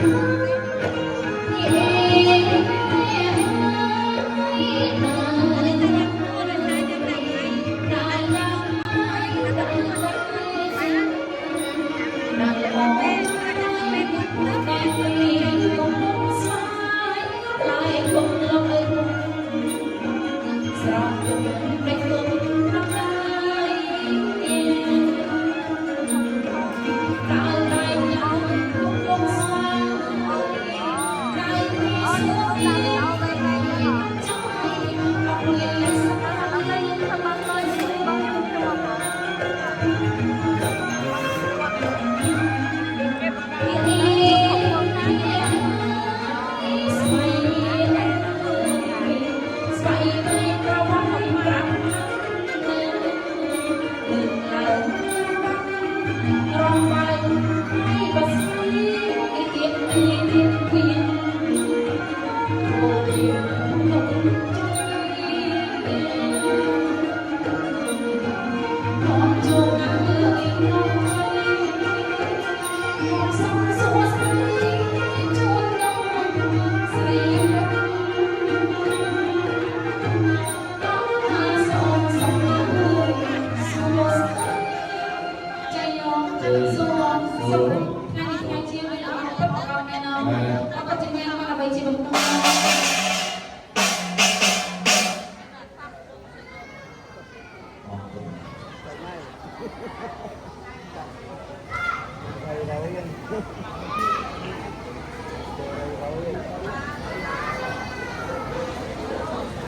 อ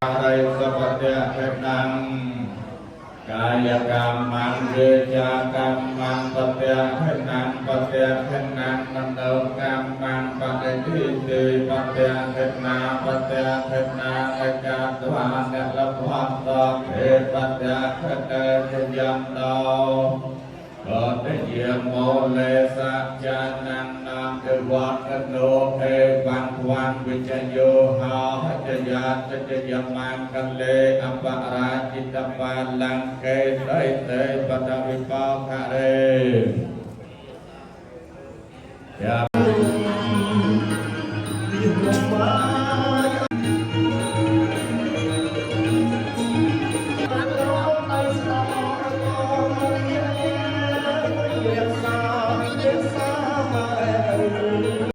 ะไรสัพเพเหนังกายกรรมังเวจากรรมังปะเตเหนังปะเตเหนังมโนกรรมังปะเตทิติปะเตเหนาปะเตเหนาอาจารย์วานะละพันตะเทปะเตเหเตยันโตก็ได้เยี่ยมโมเลสัจจานังนามเทวัตโนเอวังวันวิจโยหาจยาจยมังกันเลอปาราจิตปาลังเกไสเตปตวิปาคะเร